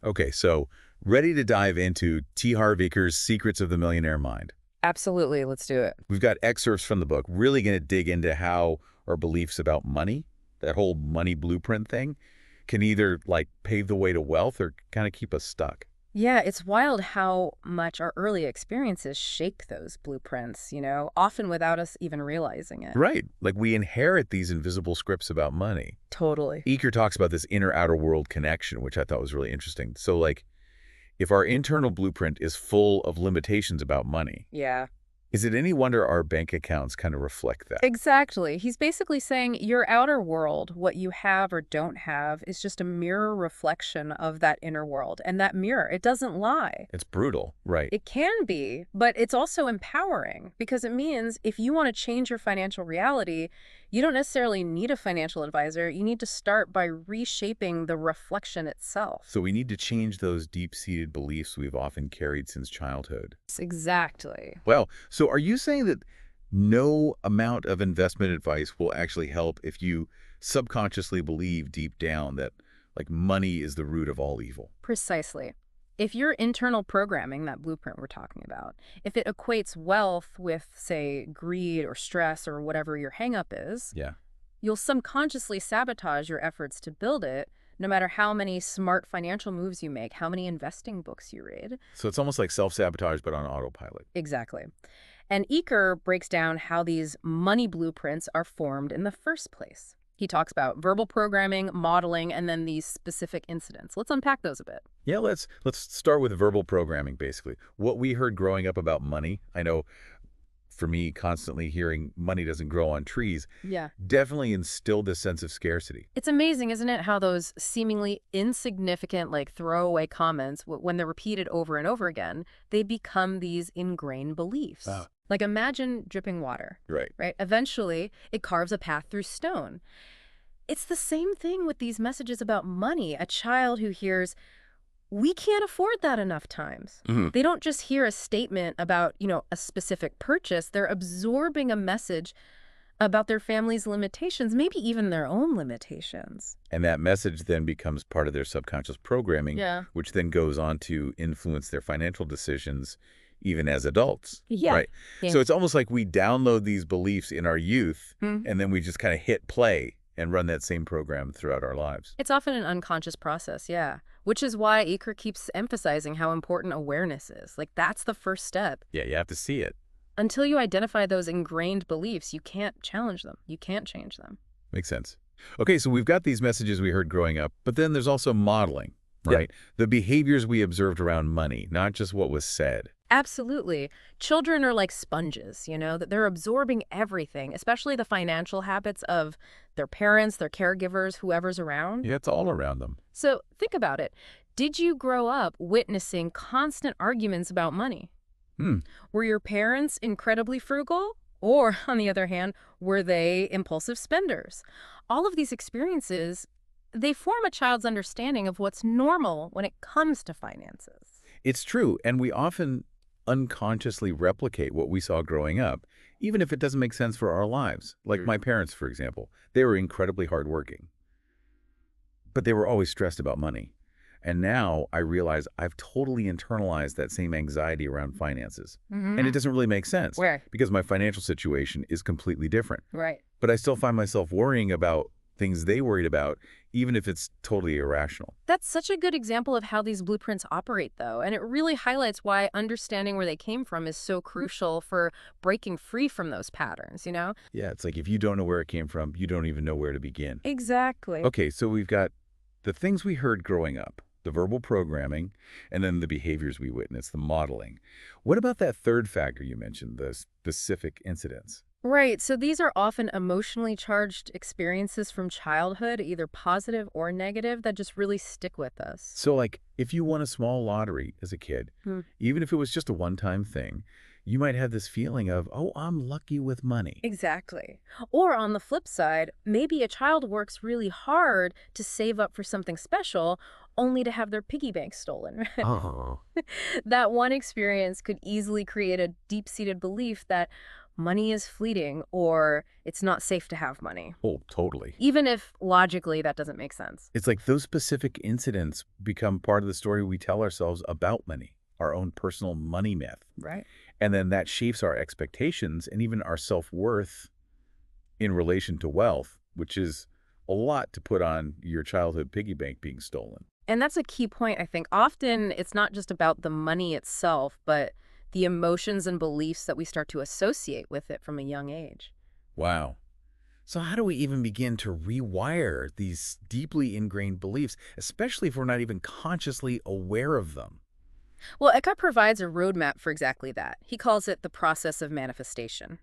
Okay, so ready to dive into T. Harv Eker's Secrets of the Millionaire Mind. Absolutely. Let's do it. We've got excerpts from the book, really going to dig into how our beliefs about money, that whole money blueprint thing, can either like pave the way to wealth or kind of keep us stuck. Yeah, it's wild how much our early experiences shape those blueprints, often without us even realizing it. Right. Like we inherit these invisible scripts about money. Totally. Eker talks about this inner-outer world connection, which I thought was really interesting. So like, if our internal blueprint is full of limitations about money, Yeah. is it any wonder our bank accounts kind of reflect that? Exactly. He's basically saying your outer world, what you have or don't have, is just a mirror reflection of that inner world. And that mirror, it doesn't lie. It's brutal, right? It can be, but it's also empowering because it means if you want to change your financial reality, you don't necessarily need a financial advisor. You need to start by reshaping the reflection itself. So we need to change those deep-seated beliefs we've often carried since childhood. Exactly. Well, so are you saying that no amount of investment advice will actually help if you subconsciously believe deep down that like money is the root of all evil? Precisely. If your internal programming, that blueprint we're talking about, if it equates wealth with, say, greed or stress or whatever your hangup is, Yeah. you'll subconsciously sabotage your efforts to build it, no matter how many smart financial moves you make, how many investing books you read. So it's almost like self-sabotage, but on autopilot. Exactly. And Eker breaks down how these money blueprints are formed in the first place. He talks about verbal programming, modeling, and then these specific incidents. Let's unpack those a bit. Yeah, let's start with verbal programming, basically. What we heard growing up about money, I know for me, constantly hearing money doesn't grow on trees, Yeah. definitely instilled this sense of scarcity. It's amazing, isn't it, how those seemingly insignificant, like throwaway comments, when they're repeated over and over again, they become these ingrained beliefs. Wow. Like imagine dripping water, Right. right? Eventually, it carves a path through stone. It's the same thing with these messages about money. A child who hears, we can't afford that enough times. Mhm. They don't just hear a statement about, a specific purchase. They're absorbing a message about their family's limitations, maybe even their own limitations. And that message then becomes part of their subconscious programming, Yeah. which then goes on to influence their financial decisions even as adults. Yeah. Right. Yeah. So it's almost like we download these beliefs in our youth, Hmm. and then we just kind of hit play and run that same program throughout our lives. It's often an unconscious process, yeah. Which is why Eker keeps emphasizing how important awareness is. Like, that's the first step. Yeah, you have to see it. Until you identify those ingrained beliefs, you can't challenge them. You can't change them. Makes sense. Okay, so we've got these messages we heard growing up, but then there's also modeling, right? The behaviors we observed around money, not just what was said. Absolutely. Children are like sponges, that they're absorbing everything, especially the financial habits of their parents, their caregivers, whoever's around. Yeah, it's all around them. So think about it. Did you grow up witnessing constant arguments about money? Hmm. Were your parents incredibly frugal? Or, on the other hand, were they impulsive spenders? All of these experiences, they form a child's understanding of what's normal when it comes to finances. It's true, and we often unconsciously replicate what we saw growing up, even if it doesn't make sense for our lives. Like my parents, for example. They were incredibly hardworking, but they were always stressed about money. And now I realize I've totally internalized that same anxiety around finances. And it doesn't really make sense Where? because my financial situation is completely different. Right. But I still find myself worrying about things they worried about, even if it's totally irrational. That's such a good example of how these blueprints operate, though, and it really highlights why understanding where they came from is so crucial for breaking free from those patterns, Yeah, it's like if you don't know where it came from, you don't even know where to begin. Exactly. Okay, so we've got the things we heard growing up, the verbal programming, and then the behaviors we witnessed, the modeling. What about that third factor you mentioned, the specific incidents? Right, so these are often emotionally charged experiences from childhood, either positive or negative, that just really stick with us. So like if you won a small lottery as a kid, Hmm. even if it was just a one-time thing, you might have this feeling of, oh, I'm lucky with money. Exactly. Or on the flip side, maybe a child works really hard to save up for something special, only to have their piggy bank stolen. Oh. That one experience could easily create a deep-seated belief that money is fleeting or it's not safe to have money, Oh, totally. even if logically that doesn't make sense. It's like those specific incidents become part of the story we tell ourselves about money, our own personal money myth. Right. And then that shapes our expectations and even our self-worth in relation to wealth, which is a lot to put on your childhood piggy bank being stolen. And that's a key point, I think. Often it's not just about the money itself, but the emotions and beliefs that we start to associate with it from a young age. Wow. So how do we even begin to rewire these deeply ingrained beliefs, especially if we're not even consciously aware of them? Well, Eckhart provides a roadmap for exactly that. He calls it the process of manifestation.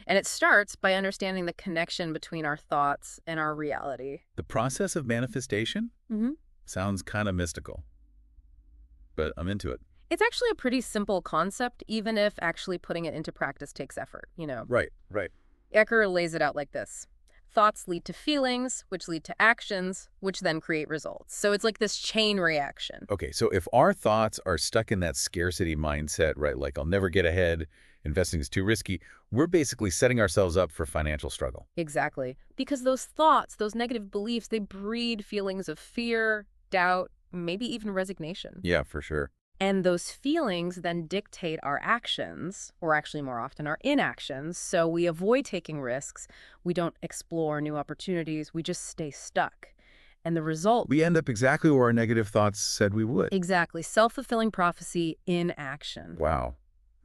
And it starts by understanding the connection between our thoughts and our reality. The process of manifestation hmm sounds kind of mystical, but I'm into it. It's actually a pretty simple concept, even if actually putting it into practice takes effort. Right, right. Eckhart lays it out like this. Thoughts lead to feelings, which lead to actions, which then create results. So it's like this chain reaction. Okay, so if our thoughts are stuck in that scarcity mindset, right, like I'll never get ahead, investing is too risky, we're basically setting ourselves up for financial struggle. Exactly. Because those thoughts, those negative beliefs, they breed feelings of fear, doubt, maybe even resignation. Yeah, for sure. And those feelings then dictate our actions, or actually more often our inactions. So we avoid taking risks. We don't explore new opportunities. We just stay stuck. And the result, We end up exactly where our negative thoughts said we would. exactly, self-fulfilling prophecy in action. Wow.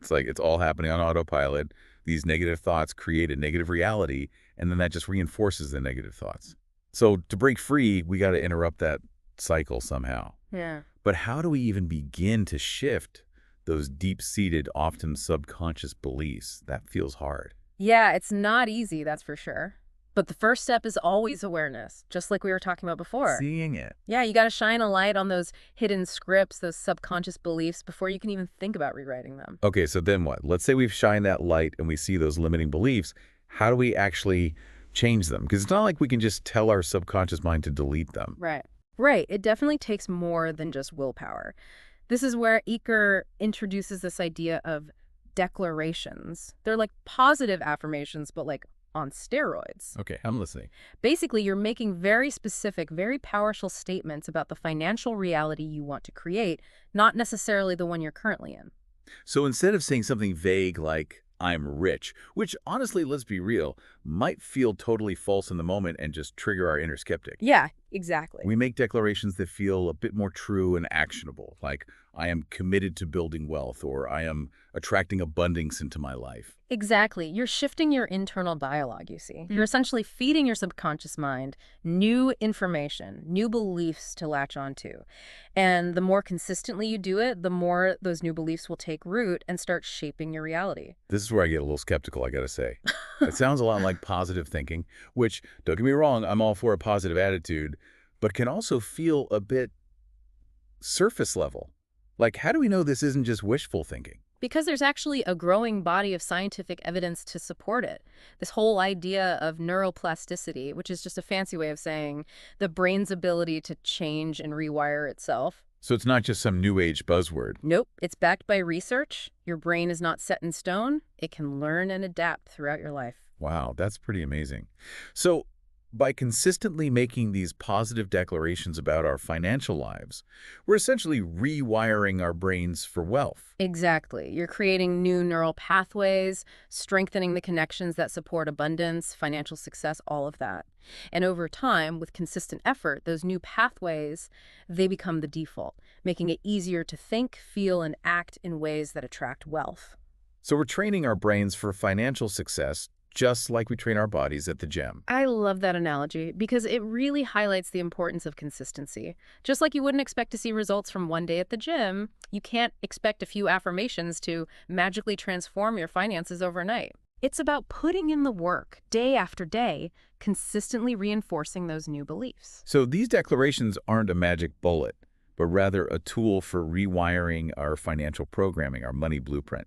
It's like it's all happening on autopilot. These negative thoughts create a negative reality, and then that just reinforces the negative thoughts. So to break free, we got to interrupt that cycle somehow. Yeah. But how do we even begin to shift those deep-seated, often subconscious beliefs? That feels hard. Yeah, it's not easy, that's for sure. But the first step is always awareness, just like we were talking about before. Seeing it. Yeah, you got to shine a light on those hidden scripts, those subconscious beliefs before you can even think about rewriting them. Okay, so then what? Let's say we've shined that light and we see those limiting beliefs. How do we actually change them? Because it's not like we can just tell our subconscious mind to delete them. Right. Right. It definitely takes more than just willpower. This is where Eker introduces this idea of declarations. They're like positive affirmations, but like on steroids. Okay, I'm listening. Basically, you're making very specific, very powerful statements about the financial reality you want to create, not necessarily the one you're currently in. So instead of saying something vague like, I'm rich, which honestly, let's be real, might feel totally false in the moment and just trigger our inner skeptic. Yeah, exactly. We make declarations that feel a bit more true and actionable, like I am committed to building wealth or I am attracting abundance into my life. Exactly. You're shifting your internal dialogue, you see. You're essentially feeding your subconscious mind new information, new beliefs to latch onto. And the more consistently you do it, the more those new beliefs will take root and start shaping your reality. This is where I get a little skeptical, I gotta say. It sounds a lot like positive thinking, which, don't get me wrong, I'm all for a positive attitude, but can also feel a bit surface level. Like, how do we know this isn't just wishful thinking? Because there's actually a growing body of scientific evidence to support it. This whole idea of neuroplasticity, which is just a fancy way of saying the brain's ability to change and rewire itself. So it's not just some new age buzzword. Nope, it's backed by research. Your brain is not set in stone. It can learn and adapt throughout your life. Wow, that's pretty amazing. So by consistently making these positive declarations about our financial lives, we're essentially rewiring our brains for wealth. Exactly. You're creating new neural pathways, strengthening the connections that support abundance, financial success, all of that. And over time, with consistent effort, those new pathways, they become the default, making it easier to think, feel, and act in ways that attract wealth. So we're training our brains for financial success just like we train our bodies at the gym. I love that analogy because it really highlights the importance of consistency. Just like you wouldn't expect to see results from one day at the gym, you can't expect a few affirmations to magically transform your finances overnight. It's about putting in the work day after day, consistently reinforcing those new beliefs. So these declarations aren't a magic bullet, but rather a tool for rewiring our financial programming, our money blueprint.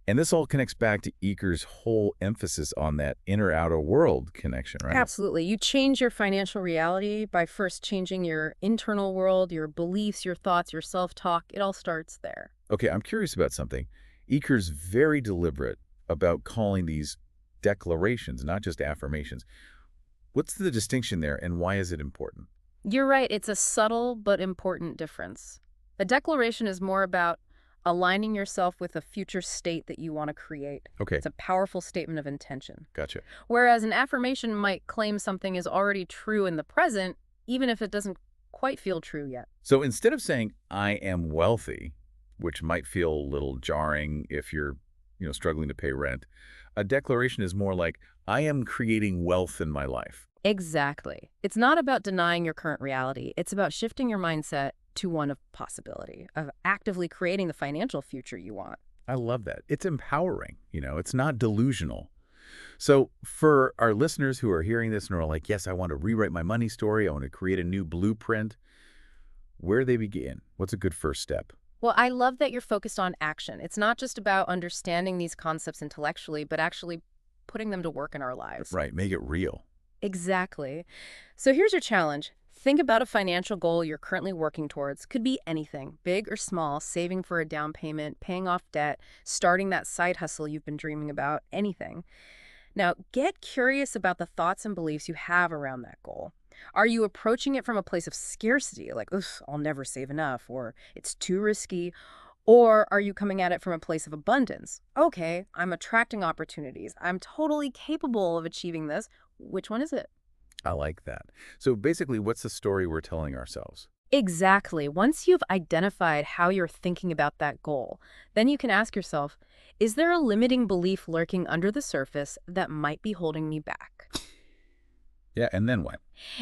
And this all connects back to Eker's whole emphasis on that inner-outer world connection, right? Absolutely. You change your financial reality by first changing your internal world, your beliefs, your thoughts, your self-talk. It all starts there. Okay, I'm curious about something. Eker's very deliberate about calling these declarations, not just affirmations. What's the distinction there, and why is it important? You're right, it's a subtle but important difference. A declaration is more about aligning yourself with a future state that you want to create. Okay, It's a powerful statement of intention. gotcha. Whereas an affirmation might claim something is already true in the present, even if it doesn't quite feel true yet. So instead of saying, I am wealthy, which might feel a little jarring if you're, struggling to pay rent, a declaration is more like, I am creating wealth in my life. Exactly. It's not about denying your current reality. It's about shifting your mindset to one of possibility, of actively creating the financial future you want. I love that. It's empowering, it's not delusional. So for our listeners who are hearing this and are like, yes, I want to rewrite my money story, I want to create a new blueprint, where do they begin? What's a good first step? Well, I love that you're focused on action. It's not just about understanding these concepts intellectually, but actually putting them to work in our lives. Right, make it real. Exactly. So here's your challenge. Think about a financial goal you're currently working towards. Could be anything, big or small, saving for a down payment, paying off debt, starting that side hustle you've been dreaming about, anything. Now, get curious about the thoughts and beliefs you have around that goal. Are you approaching it from a place of scarcity, like, ugh, I'll never save enough, or it's too risky? Or are you coming at it from a place of abundance? Okay, I'm attracting opportunities. I'm totally capable of achieving this. Which one is it? I like that. So basically, what's the story we're telling ourselves? Exactly. Once you've identified how you're thinking about that goal, then you can ask yourself, is there a limiting belief lurking under the surface that might be holding me back? Yeah, and then what?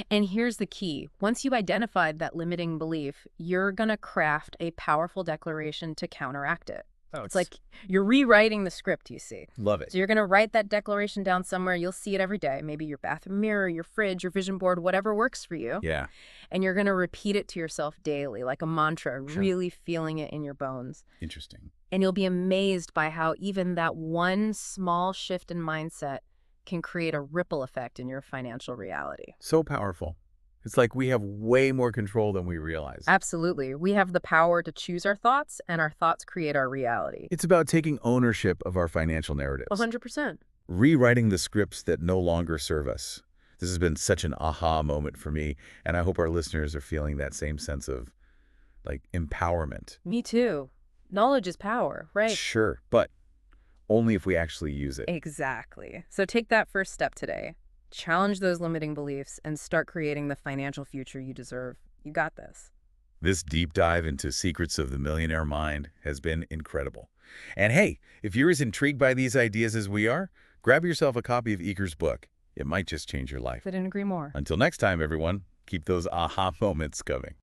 And here's the key. Once you've identified that limiting belief, you're going to craft a powerful declaration to counteract it. Oh, It's like you're rewriting the script, you see. love it. So you're going to write that declaration down somewhere. You'll see it every day. Maybe your bathroom mirror, your fridge, your vision board, whatever works for you. Yeah, And you're going to repeat it to yourself daily, like a mantra, Sure. really feeling it in your bones. interesting. And you'll be amazed by how even that one small shift in mindset can create a ripple effect in your financial reality. So powerful. It's like we have way more control than we realize. Absolutely. We have the power to choose our thoughts, and our thoughts create our reality. It's about taking ownership of our financial narratives, 100%. rewriting the scripts that no longer serve us. This has been such an aha moment for me, and I hope our listeners are feeling that same sense of, empowerment. Me too. Knowledge is power, right? Sure, but only if we actually use it. Exactly. So take that first step today. Challenge those limiting beliefs and start creating the financial future you deserve. You got this. This deep dive into secrets of the millionaire mind has been incredible. And hey, if you're as intrigued by these ideas as we are, grab yourself a copy of Eager's book. It might just change your life. Couldn't agree more. Until next time, everyone, keep those aha moments coming.